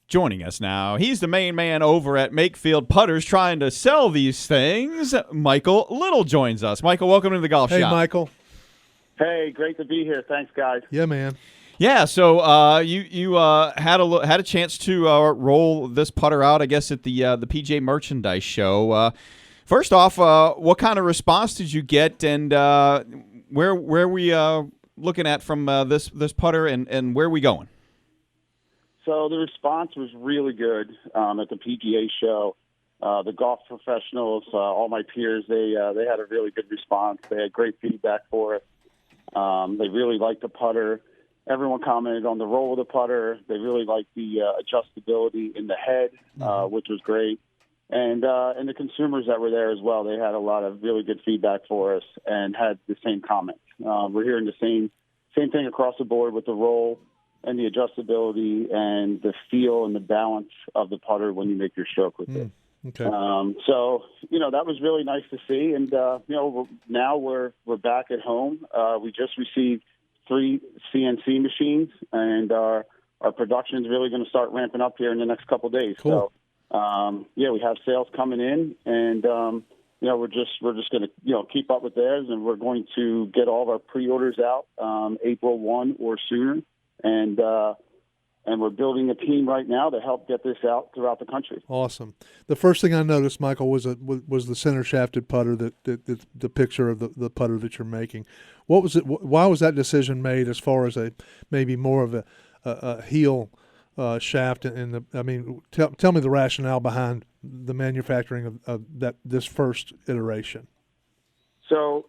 Joining us now, he's the main man over at Makefield Putters trying to sell these things. Michael Little joins us. Michael, welcome to the Golf Shop. Hey, Michael. Hey, great to be here. Thanks, guys. Yeah, man. Yeah, so you had a chance to roll this putter out, I guess, at the PGA Merchandise Show. First off, what kind of response did you get, and where we looking at from this putter, and where are we going? So the response was really good at the PGA show. The golf professionals, all my peers, they had a really good response. They had great feedback for us. They really liked the putter. Everyone commented on the roll of the putter. They really liked the adjustability in the head, which was great. And the consumers that were there as well, they had a lot of really good feedback for us and had the same comments. We're hearing the same thing across the board with the roll and the adjustability and the feel and the balance of the putter when you make your stroke with it. Okay. So, that was really nice to see. And, now we're back at home. We just received 3 CNC machines, and our production is really going to start ramping up here in the next couple of days. Cool. So, we have sales coming in, and, we're just going to, keep up with theirs, and we're going to get all of our pre-orders out April 1 or sooner. And we're building a team right now to help get this out throughout the country. Awesome. The first thing I noticed, Michael, was the center shafted putter, the picture of the putter that you're making. What was it? Why was that decision made as far as maybe more of a heel shaft? Tell me the rationale behind the manufacturing of this first iteration. So.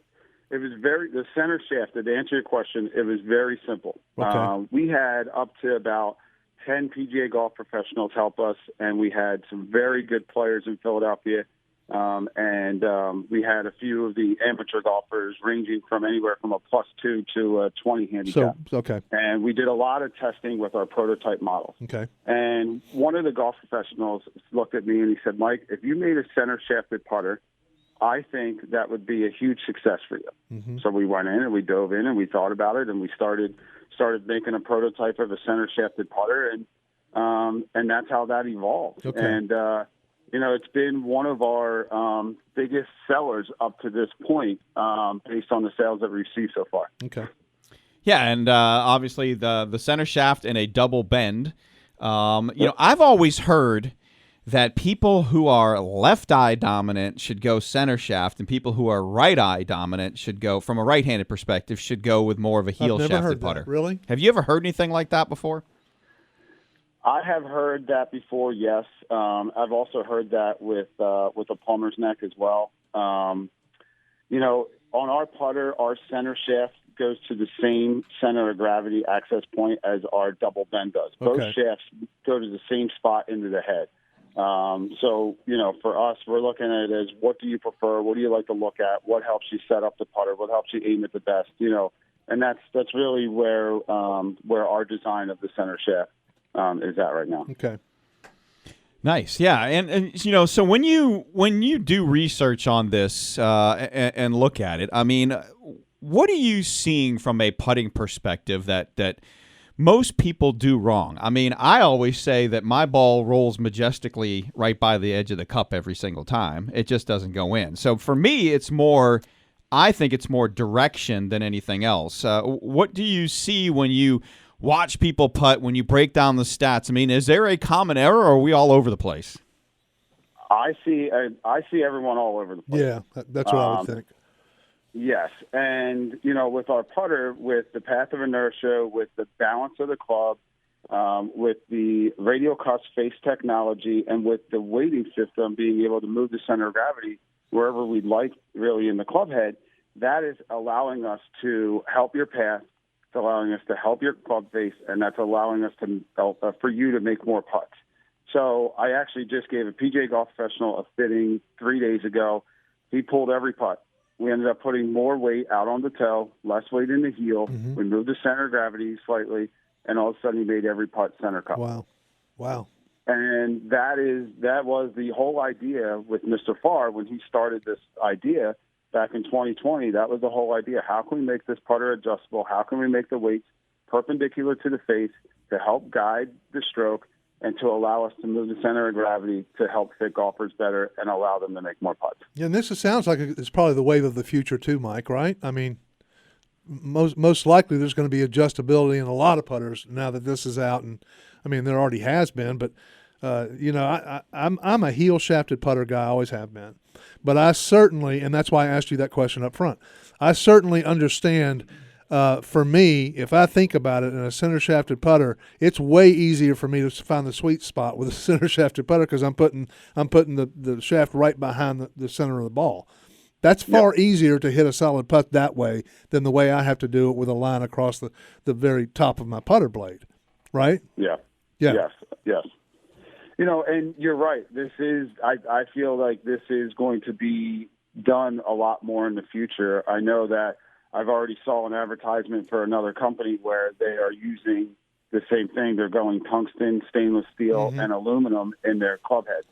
It was the center shaft, to answer your question, it was very simple. Okay. We had up to about 10 PGA golf professionals help us, and we had some very good players in Philadelphia. And we had a few of the amateur golfers ranging from anywhere from a +2 to a 20 handicap. So, okay. And we did a lot of testing with our prototype models. Okay. And one of the golf professionals looked at me and he said, Mike, if you made a center shafted putter, I think that would be a huge success for you. Mm-hmm. So we went in and we dove in and we thought about it and we started making a prototype of a center shafted putter, and that's how that evolved. Okay. And it's been one of our biggest sellers up to this point, based on the sales that we've received so far. Okay. Yeah, and obviously the center shaft and a double bend. I've always heard that people who are left eye dominant should go center shaft, and people who are right eye dominant should go, from a right-handed perspective, should go with more of a heel shafted putter. Really? Have you ever heard anything like that before? I have heard that before, yes. I've also heard that with a plumber's neck as well. On our putter, our center shaft goes to the same center of gravity access point as our double bend does. Both shafts go to the same spot into the head. For us, we're looking at it as, what do you prefer? What do you like to look at? What helps you set up the putter? What helps you aim it the best? And that's really where our design of the center shaft is at right now. Okay. Nice, yeah, and so when you do research on this and look at it, I mean, what are you seeing from a putting perspective that most people do wrong? I mean, I always say that my ball rolls majestically right by the edge of the cup every single time. It just doesn't go in. So for me, I think it's more direction than anything else. What do you see when you watch people putt, when you break down the stats? I mean, is there a common error, or are we all over the place? I see everyone all over the place. Yeah, that's what I would think. Yes, and with our putter, with the path of inertia, with the balance of the club, with the radial cuff face technology, and with the weighting system being able to move the center of gravity wherever we'd like, really, in the club head, that is allowing us to help your path. It's allowing us to help your club face, and that's allowing us to for you to make more putts. So I actually just gave a PGA golf professional a fitting 3 days ago. He pulled every putt. We ended up putting more weight out on the toe, less weight in the heel. Mm-hmm. We moved the center of gravity slightly, and all of a sudden he made every putt center cup. Wow. And that was the whole idea with Mr. Farr when he started this idea back in 2020. That was the whole idea. How can we make this putter adjustable? How can we make the weights perpendicular to the face to help guide the stroke and to allow us to move the center of gravity to help fit golfers better and allow them to make more putts. Yeah, and sounds like it's probably the wave of the future too, Mike, right? I mean, most likely there's going to be adjustability in a lot of putters now that this is out, and I mean there already has been, but I'm a heel shafted putter guy, I always have been. But I certainly, and that's why I asked you that question up front, I certainly understand. For me, if I think about it, in a center shafted putter, it's way easier for me to find the sweet spot with a center shafted putter because I'm putting the shaft right behind the center of the ball. That's far easier to hit a solid putt that way than the way I have to do it with a line across the very top of my putter blade, right? Yeah. Yeah. Yes. And you're right. I feel like this is going to be done a lot more in the future. I know that I've already saw an advertisement for another company where they are using the same thing. They're going tungsten, stainless steel, and aluminum in their club heads,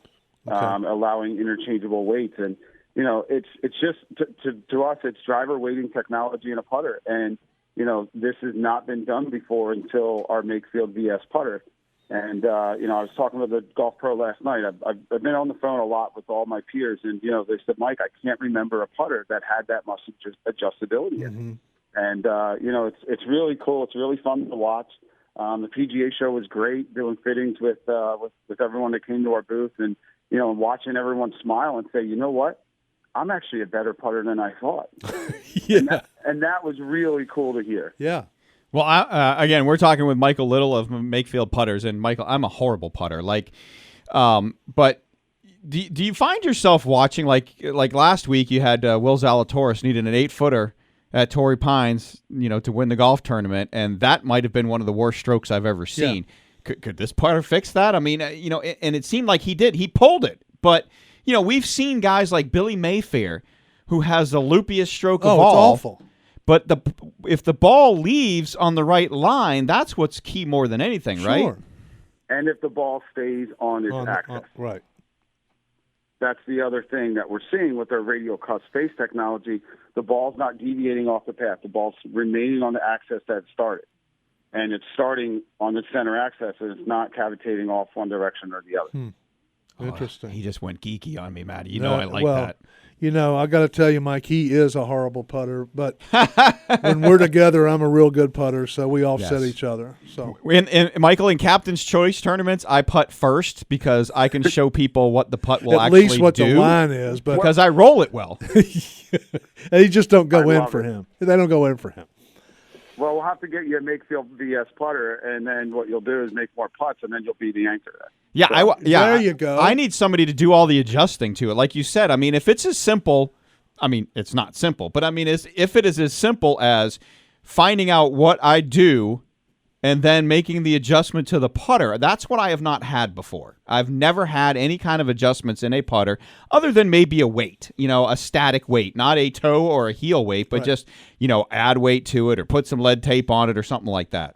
allowing interchangeable weights. And, it's just, to us, it's driver weighting technology in a putter. And, this has not been done before until our Makefield VS putter. And, I was talking with a golf pro last night. I've been on the phone a lot with all my peers, and, they said, Mike, I can't remember a putter that had that much adjustability in it. And, it's really cool. It's really fun to watch. The PGA show was great, doing fittings with everyone that came to our booth, and, watching everyone smile and say, you know what? I'm actually a better putter than I thought. And that was really cool to hear. Yeah. Well, again, we're talking with Michael Little of Makefield Putters, and Michael, I'm a horrible putter. But do you find yourself watching like last week? You had Will Zalatoris needed an 8-footer at Torrey Pines, to win the golf tournament, and that might have been one of the worst strokes I've ever seen. Yeah. Could this putter fix that? I mean, and it seemed like he did. He pulled it, but we've seen guys like Billy Mayfair, who has the loopiest stroke of all. Oh, it's awful. But if the ball leaves on the right line, that's what's key more than anything, right? And if the ball stays on its axis. Right. That's the other thing that we're seeing with our radial cut space technology. The ball's not deviating off the path. The ball's remaining on the axis that it started. And it's starting on the center axis, and it's not cavitating off one direction or the other. Interesting. He just went geeky on me, Matty. I like that. I got to tell you, Mike, he is a horrible putter, but when we're together, I'm a real good putter, so we offset each other. So, Michael, in Captain's Choice tournaments, I putt first because I can show people what the putt will at actually do. At least what the line is. But because I roll it well. They just don't go in for him. They don't go in for him. Well, we'll have to get you a Makefield VS putter, and then what you'll do is make more putts, and then you'll be the anchor. Yeah, there you go. I need somebody to do all the adjusting to it. Like you said, I mean, if it's as simple, it's not simple, but if it is as simple as finding out what I do and then making the adjustment to the putter, that's what I have not had before. I've never had any kind of adjustments in a putter other than maybe a weight, a static weight, not a toe or a heel weight, but just, add weight to it or put some lead tape on it or something like that.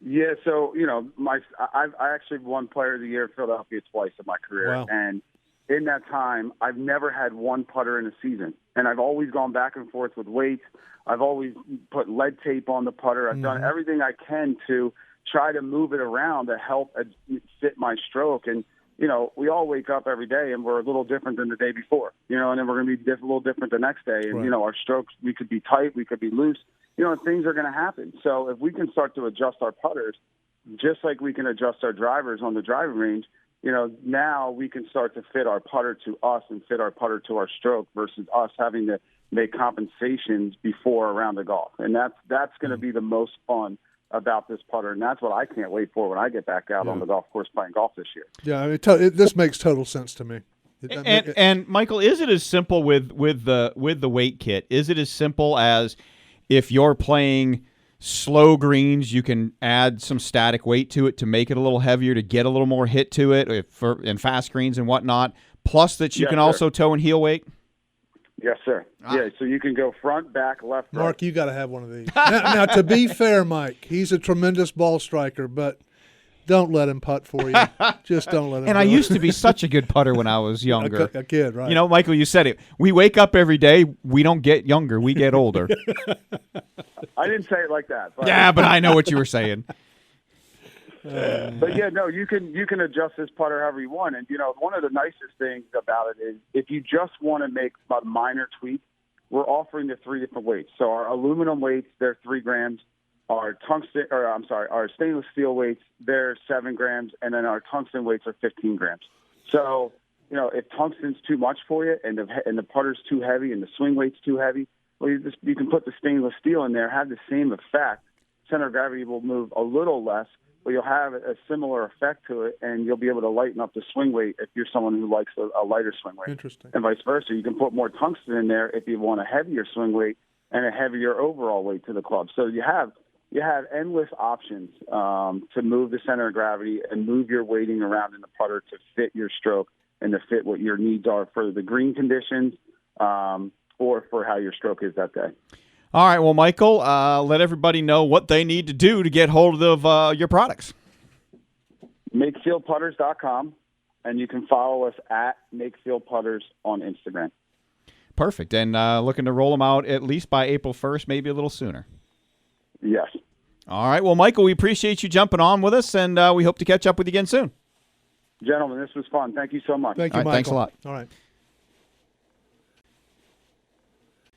Yeah, so, I actually won Player of the Year in Philadelphia twice in my career. Wow. And in that time, I've never had one putter in a season. And I've always gone back and forth with weights. I've always put lead tape on the putter. I've done everything I can to try to move it around to help fit my stroke. And, we all wake up every day and we're a little different than the day before, and then we're going to be a little different the next day. And, our strokes, we could be tight, we could be loose, things are going to happen. So if we can start to adjust our putters, just like we can adjust our drivers on the driving range, now we can start to fit our putter to us and fit our putter to our stroke versus us having to make compensations before around the golf. And that's going to be the most fun about this putter, and that's what I can't wait for when I get back out on the golf course playing golf this year. Yeah, this makes total sense to me. And Michael, is it as simple with the weight kit? Is it as simple as if you're playing slow greens, you can add some static weight to it to make it a little heavier, to get a little more hit to it, in fast greens and whatnot, plus that you can also toe and heel weight? Yes, sir. Yeah, so you can go front, back, left, right. Mark, you got to have one of these. Now, to be fair, Mike, he's a tremendous ball striker, but don't let him putt for you. Just don't let him. And I used to be such a good putter when I was younger. A kid, right? Michael, you said it. We wake up every day. We don't get younger. We get older. I didn't say it like that. But. Yeah, but I know what you were saying. But yeah, no, you can adjust this putter however you want. And one of the nicest things about it is if you just want to make a minor tweak, we're offering the 3 different weights. So our aluminum weights, they're 3 grams. Our our stainless steel weights, they're 7 grams, and then our tungsten weights are 15 grams. So if tungsten's too much for you, and the putter's too heavy, and the swing weight's too heavy, well, you can put the stainless steel in there, have the same effect. Center of gravity will move a little less, but you'll have a similar effect to it, and you'll be able to lighten up the swing weight if you're someone who likes a lighter swing weight. Interesting. And vice versa. You can put more tungsten in there if you want a heavier swing weight and a heavier overall weight to the club. So you have endless options to move the center of gravity and move your weighting around in the putter to fit your stroke and to fit what your needs are for the green conditions or for how your stroke is that day. All right, well, Michael, let everybody know what they need to do to get hold of your products. MakefieldPutters.com, and you can follow us at Makefield Putters on Instagram. Perfect, and looking to roll them out at least by April 1st, maybe a little sooner. Yes. All right, well, Michael, we appreciate you jumping on with us, and we hope to catch up with you again soon. Gentlemen, this was fun. Thank you so much. Thank you, All right, Michael. thanks a lot. All right.